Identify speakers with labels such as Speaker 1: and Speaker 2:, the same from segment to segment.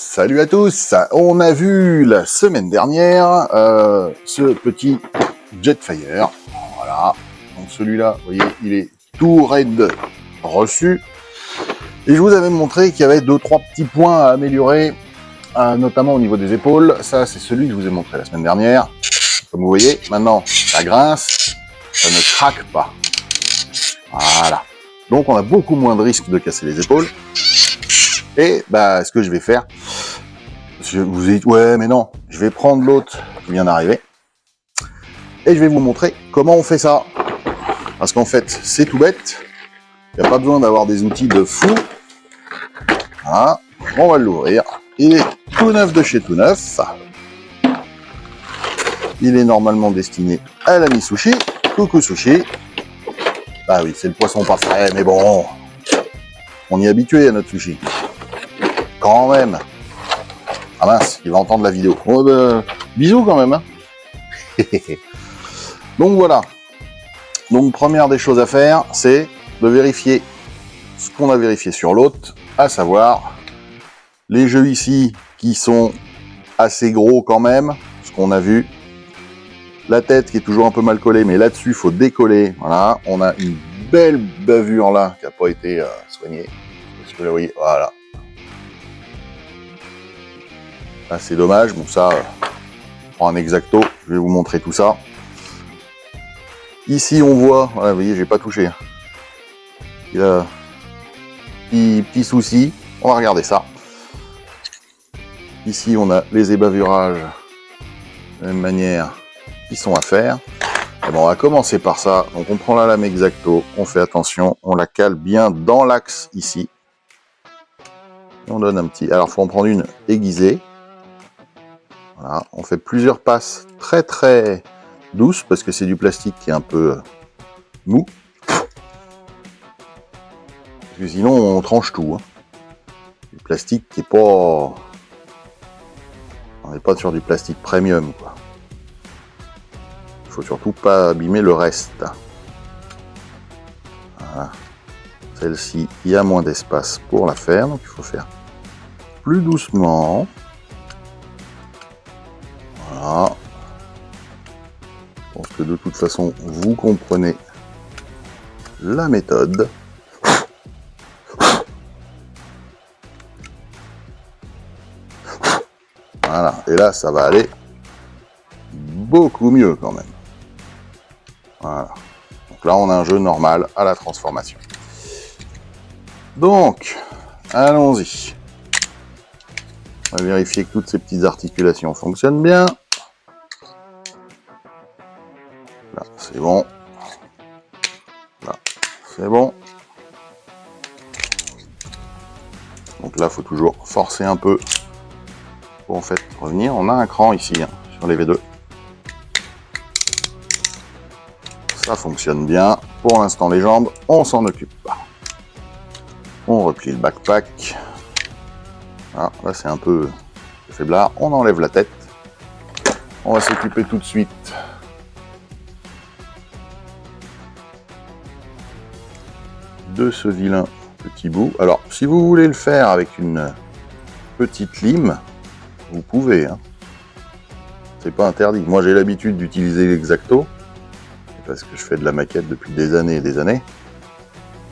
Speaker 1: Salut à tous. On a vu la semaine dernière ce petit Jetfire. Voilà. Donc celui-là, vous voyez, il est tout raide reçu. Et je vous avais montré qu'il y avait 2-3 petits points à améliorer, notamment au niveau des épaules. Ça, c'est celui que je vous ai montré la semaine dernière. Comme vous voyez, maintenant, ça grince, ça ne craque pas. Voilà. Donc on a beaucoup moins de risque de casser les épaules. Et bah, ce que je vais faire, je vous ai dit, ouais, mais non, je vais prendre l'autre qui vient d'arriver et je vais vous montrer comment on fait ça. Parce qu'en fait, c'est tout bête. Il n'y a pas besoin d'avoir des outils de fou. Voilà, on va l'ouvrir. Il est tout neuf de chez tout neuf. Il est normalement destiné à l'ami Sushi. Coucou Sushi. Bah oui, c'est le poisson pas frais, mais bon, on y est habitué à notre sushi. Quand même. Ah mince, il va entendre la vidéo. Oh, bah, bisous quand même. Hein. Donc voilà. Donc première des choses à faire, c'est de vérifier ce qu'on a vérifié sur l'autre, à savoir les jeux ici qui sont assez gros quand même, ce qu'on a vu. La tête qui est toujours un peu mal collée, mais là-dessus, il faut décoller. Voilà, on a une belle bavure là qui n'a pas été soignée. Est-ce que vous voyez, voilà. Ah, c'est dommage, bon ça, je prends un exacto, je vais vous montrer tout ça. Ici on voit, voilà, vous voyez, j'ai pas touché. Il y a petit souci, on va regarder ça. Ici on a les ébavurages, de la même manière, qui sont à faire. Et bon, on va commencer par ça, donc on prend la lame exacto, on fait attention, on la cale bien dans l'axe ici. Et on donne un petit, alors il faut en prendre une aiguisée. Voilà, on fait plusieurs passes très très douces parce que c'est du plastique qui est un peu mou. Parce que sinon on tranche tout. Hein. Du plastique qui est pas... On n'est pas sur du plastique premium, quoi. Il faut surtout pas abîmer le reste. Voilà. Celle-ci, il y a moins d'espace pour la faire, donc il faut faire plus doucement. Voilà. Je pense que de toute façon, vous comprenez la méthode. Voilà. Et là, ça va aller beaucoup mieux quand même. Voilà. Donc là, on a un jeu normal à la transformation. Donc, allons-y. On va vérifier que toutes ces petites articulations fonctionnent bien. Là, c'est bon. Là, c'est bon. Donc là, il faut toujours forcer un peu pour en fait revenir. On a un cran ici hein, sur les V2. Ça fonctionne bien. Pour l'instant, les jambes, on s'en occupe pas. On replie le backpack. Ah, là, c'est un peu faiblard. On enlève la tête. On va s'occuper tout de suite de ce vilain petit bout. Alors, si vous voulez le faire avec une petite lime, vous pouvez. Hein. C'est pas interdit. Moi, j'ai l'habitude d'utiliser l'exacto parce que je fais de la maquette depuis des années et des années.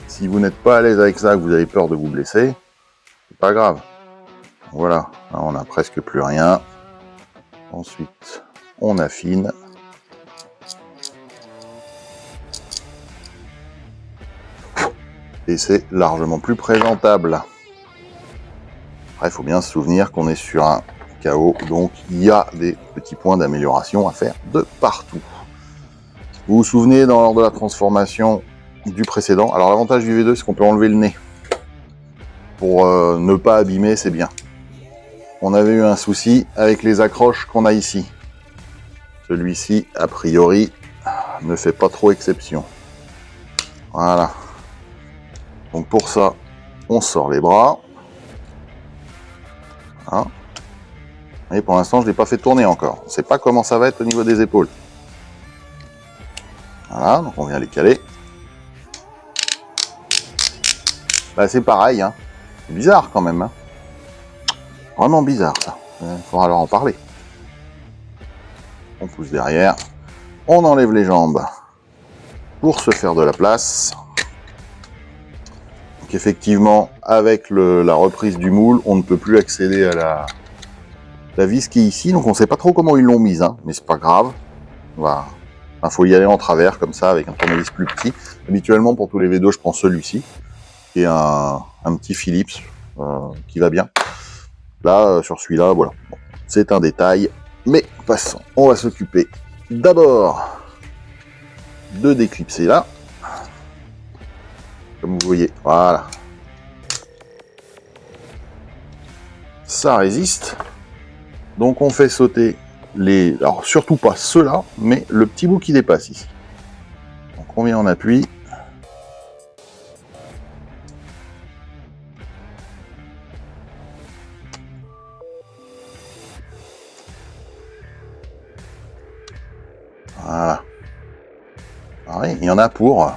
Speaker 1: Si vous n'êtes pas à l'aise avec ça, que vous avez peur de vous blesser, c'est pas grave. Voilà, là, on a presque plus rien. Ensuite, on affine. Et c'est largement plus présentable. Après, il faut bien se souvenir qu'on est sur un KO, donc il y a des petits points d'amélioration à faire de partout. Vous vous souvenez dans l'ordre de la transformation du précédent. Alors l'avantage du V2, c'est qu'on peut enlever le nez. Pour ne pas abîmer, c'est bien. On avait eu un souci avec les accroches qu'on a ici. Celui-ci, a priori, ne fait pas trop exception. Voilà. Donc pour ça, on sort les bras. Voilà. Et pour l'instant, je ne l'ai pas fait tourner encore. On ne sait pas comment ça va être au niveau des épaules. Voilà, donc on vient les caler. Bah, c'est pareil, hein. C'est bizarre quand même. Hein. Vraiment bizarre ça. Il faudra leur en parler. On pousse derrière. On enlève les jambes pour se faire de la place. Donc effectivement, avec la reprise du moule, on ne peut plus accéder à la vis qui est ici. Donc on ne sait pas trop comment ils l'ont mise, hein, mais c'est pas grave. Voilà. Il faut y aller en travers comme ça avec un tournevis plus petit. Habituellement pour tous les V2 je prends celui-ci qui est un petit Philips qui va bien. Là sur celui-là voilà, bon, c'est un détail, mais passons. On va s'occuper d'abord de déclipser là, comme vous voyez, voilà. Ça résiste, donc on fait sauter alors surtout pas ceux-là, mais le petit bout qui dépasse ici. Donc on vient en appui. Voilà. Pareil, il y en a pour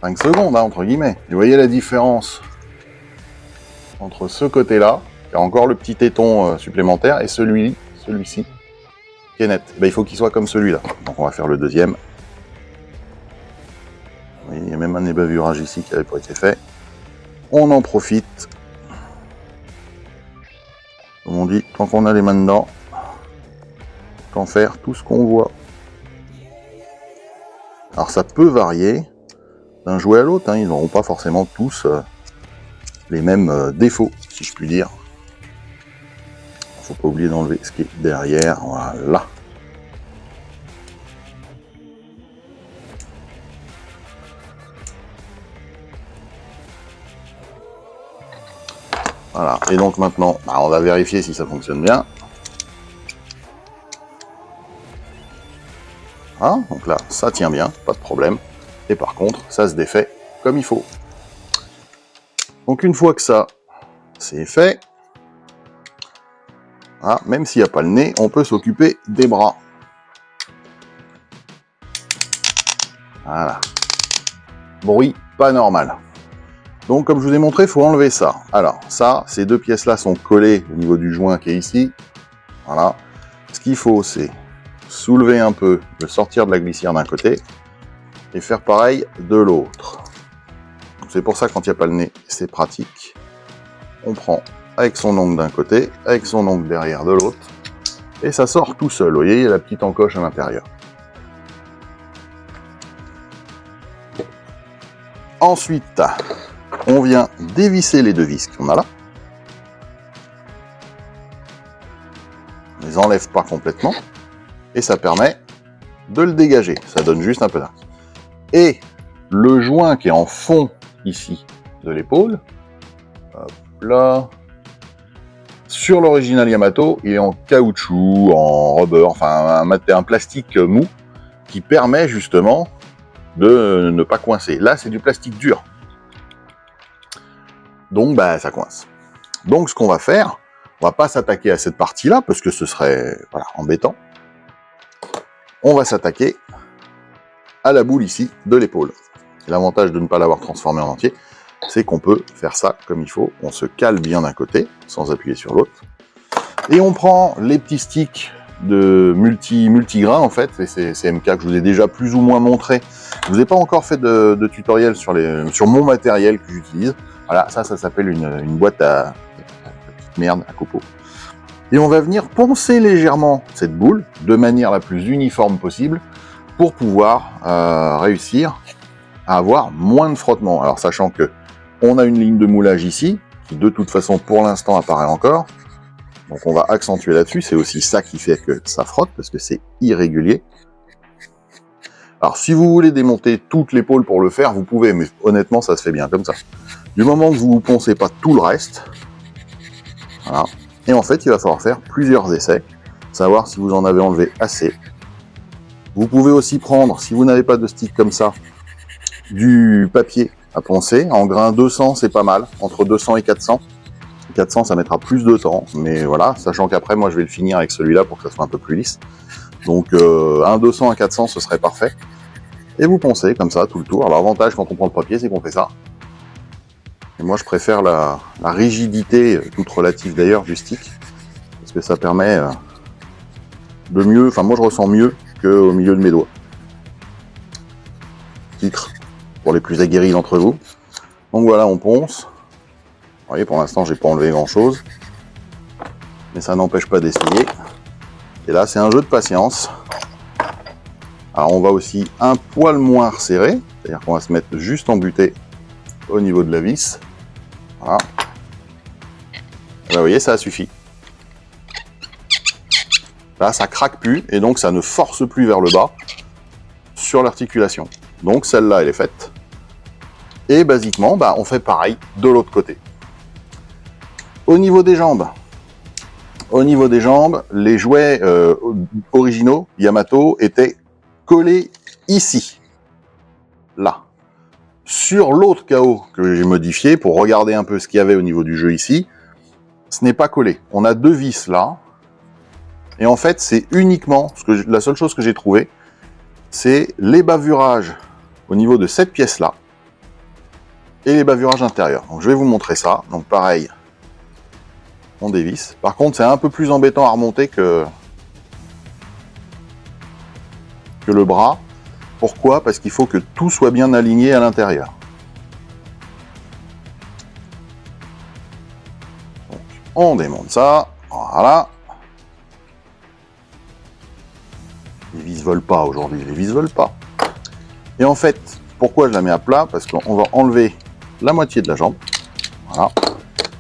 Speaker 1: 5 secondes, hein, entre guillemets. Vous voyez la différence entre ce côté-là, qui a encore le petit téton supplémentaire, et celui-ci, qui est net. Et ben, il faut qu'il soit comme celui-là. Donc on va faire le deuxième. Vous voyez, il y a même un ébavurage ici qui n'avait pas été fait. On en profite. Comme on dit, tant qu'on a les mains dedans, qu'en faire tout ce qu'on voit. Alors ça peut varier d'un jouet à l'autre, hein. Ils n'auront pas forcément tous les mêmes défauts, si je puis dire. Faut pas oublier d'enlever ce qui est derrière, voilà. Voilà, et donc maintenant, on va vérifier si ça fonctionne bien. Hein, donc là, ça tient bien, pas de problème. Et par contre, ça se défait comme il faut. Donc une fois que ça, c'est fait, hein, même s'il n'y a pas le nez, on peut s'occuper des bras. Voilà. Bruit pas normal. Donc comme je vous ai montré, il faut enlever ça. Alors ça, ces deux pièces-là sont collées au niveau du joint qui est ici. Voilà. Ce qu'il faut, c'est soulever un peu, le sortir de la glissière d'un côté, et faire pareil de l'autre. C'est pour ça, quand il n'y a pas le nez, c'est pratique. On prend avec son ongle d'un côté, avec son ongle derrière de l'autre, et ça sort tout seul. Vous voyez, il y a la petite encoche à l'intérieur. Ensuite, on vient dévisser les deux vis qu'on a là. On les enlève pas complètement, et ça permet de le dégager. Ça donne juste un peu d'air. Et le joint qui est en fond ici de l'épaule, hop là, sur l'original Yamato, il est en caoutchouc, en rubber, enfin un plastique mou qui permet justement de ne pas coincer. Là, c'est du plastique dur. Donc, bah, ça coince. Donc, ce qu'on va faire, on va pas s'attaquer à cette partie-là, parce que ce serait embêtant. On va s'attaquer à la boule ici de l'épaule. L'avantage de ne pas l'avoir transformé en entier, c'est qu'on peut faire ça comme il faut. On se cale bien d'un côté, sans appuyer sur l'autre. Et on prend les petits sticks de multigrains, en fait, et c'est MK que je vous ai déjà plus ou moins montré. Je vous ai pas encore fait de tutoriel sur mon matériel que j'utilise. Voilà, ça s'appelle une boîte à petite merde, à copeaux. Et on va venir poncer légèrement cette boule, de manière la plus uniforme possible, pour pouvoir réussir à avoir moins de frottement. Alors sachant que on a une ligne de moulage ici, qui de toute façon pour l'instant apparaît encore, donc on va accentuer là-dessus, c'est aussi ça qui fait que ça frotte, parce que c'est irrégulier. Alors si vous voulez démonter toute l'épaule pour le faire, vous pouvez, mais honnêtement ça se fait bien comme ça. Du moment que vous ne poncez pas tout le reste, voilà. Et en fait il va falloir faire plusieurs essais, savoir si vous en avez enlevé assez. Vous pouvez aussi prendre, si vous n'avez pas de stick comme ça, du papier à poncer. En grain 200, c'est pas mal, entre 200 et 400. 400, ça mettra plus de temps, mais voilà, sachant qu'après, moi, je vais le finir avec celui-là pour que ça soit un peu plus lisse. Donc, un 200 à 400, ce serait parfait. Et vous poncez comme ça, tout le tour. Alors, l'avantage, quand on prend le papier, c'est qu'on fait ça. Et moi, je préfère la rigidité, toute relative d'ailleurs, du stick, parce que ça permet de mieux, enfin moi je ressens mieux qu'au milieu de mes doigts. Titre pour les plus aguerris d'entre vous. Donc voilà, on ponce. Vous voyez, pour l'instant, j'ai pas enlevé grand chose, mais ça n'empêche pas d'essayer. Et là, c'est un jeu de patience. Alors, on va aussi un poil moins resserrer, c'est-à-dire qu'on va se mettre juste en butée au niveau de la vis. Voilà. Et là, vous voyez, ça suffit. Là, ça craque plus et donc ça ne force plus vers le bas sur l'articulation. Donc celle-là, elle est faite. Et basiquement, on fait pareil de l'autre côté. Au niveau des jambes, les jouets originaux Yamato étaient collés ici, là. Sur l'autre KO que j'ai modifié pour regarder un peu ce qu'il y avait au niveau du jeu ici, ce n'est pas collé. On a deux vis là. Et en fait, c'est uniquement, la seule chose que j'ai trouvé, c'est les bavurages au niveau de cette pièce-là et les bavurages intérieurs. Donc je vais vous montrer ça. Donc pareil, on dévisse. Par contre, c'est un peu plus embêtant à remonter que le bras. Pourquoi? Parce qu'il faut que tout soit bien aligné à l'intérieur. Donc, on démonte ça. Voilà. Les vis volent pas aujourd'hui, les vis volent pas. Et en fait, pourquoi je la mets à plat? Parce qu'on va enlever la moitié de la jambe. Voilà.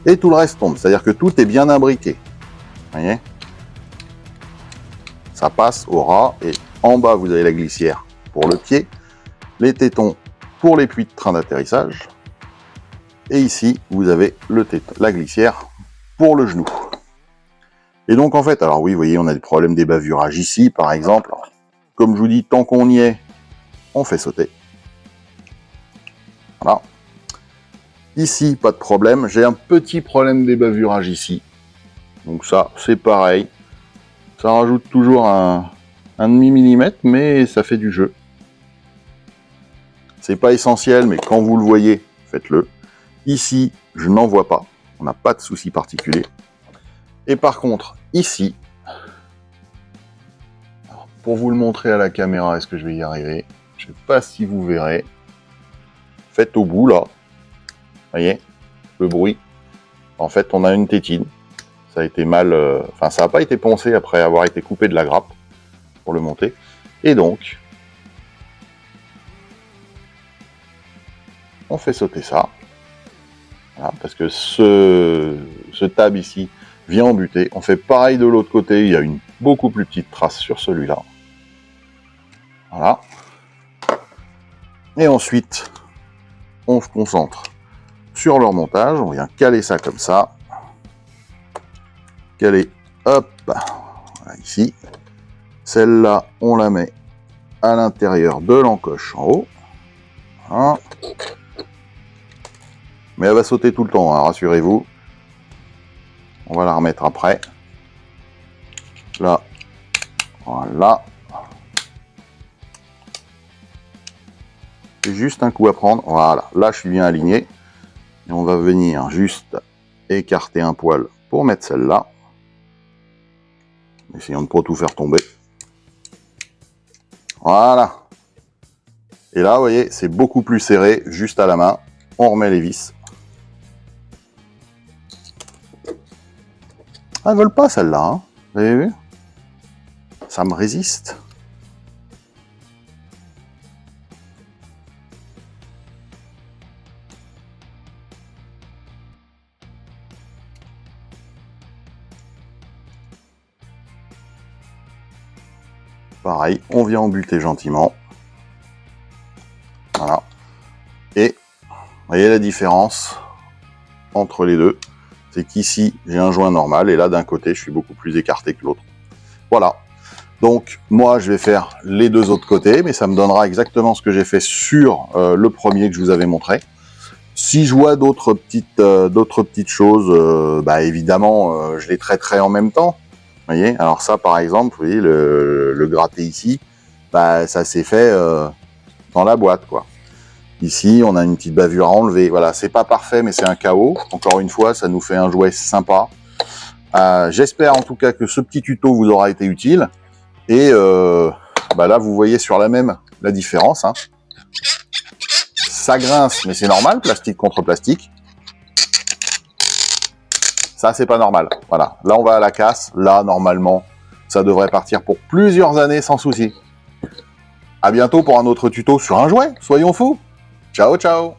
Speaker 1: Et tout le reste tombe. C'est-à-dire que tout est bien imbriqué. Vous voyez? Ça passe au ras. Et en bas, vous avez la glissière pour le pied. Les tétons pour les puits de train d'atterrissage. Et ici, vous avez la glissière pour le genou. Et donc, en fait, alors oui, vous voyez, on a des problèmes des bavurages ici, par exemple. Comme je vous dis, tant qu'on y est, on fait sauter. Voilà. Ici, pas de problème. J'ai un petit problème des bavurages ici. Donc ça, c'est pareil. Ça rajoute toujours un demi-millimètre, mais ça fait du jeu. C'est pas essentiel, mais quand vous le voyez, faites-le. Ici, je n'en vois pas. On n'a pas de souci particulier. Et par contre, ici, alors, pour vous le montrer à la caméra, est-ce que je vais y arriver? Je ne sais pas si vous verrez. Faites au bout, là. Vous voyez, le bruit. En fait, on a une tétine. Ça a été mal... Enfin, ça n'a pas été poncé après avoir été coupé de la grappe pour le monter. Et donc, on fait sauter ça. Voilà, parce que ce tab ici vient en butée. On fait pareil de l'autre côté. Il y a une beaucoup plus petite trace sur celui-là. Voilà. Et ensuite, on se concentre sur leur montage. On vient caler ça comme ça. Caler, hop, voilà, ici. Celle-là, on la met à l'intérieur de l'encoche en haut. Voilà. Mais elle va sauter tout le temps, hein, rassurez-vous. On va la remettre après. Là, voilà. C'est juste un coup à prendre. Voilà, là je suis bien aligné. Et on va venir juste écarter un poil pour mettre celle-là. Essayons de ne pas tout faire tomber. Voilà. Et là, vous voyez, c'est beaucoup plus serré, juste à la main. On remet les vis. Ah, elles veulent pas celle-là, hein. Vous avez vu? Ça me résiste. Pareil, on vient embuter gentiment. Voilà. Et vous voyez la différence entre les deux, c'est qu'ici j'ai un joint normal et là d'un côté je suis beaucoup plus écarté que l'autre. Voilà. Donc moi je vais faire les deux autres côtés, mais ça me donnera exactement ce que j'ai fait sur le premier que je vous avais montré. Si je vois d'autres petites choses, évidemment je les traiterai en même temps. Vous voyez, alors ça par exemple, vous voyez le gratté ici, ça s'est fait dans la boîte quoi. Ici, on a une petite bavure à enlever. Voilà, c'est pas parfait, mais c'est un chaos. Encore une fois, ça nous fait un jouet sympa. J'espère en tout cas que ce petit tuto vous aura été utile. Et là, vous voyez sur la même la différence. Hein. Ça grince, mais c'est normal, plastique contre plastique. Ça, c'est pas normal. Voilà, là, on va à la casse. Là, normalement, ça devrait partir pour plusieurs années sans souci. À bientôt pour un autre tuto sur un jouet. Soyons fous. Ciao, ciao.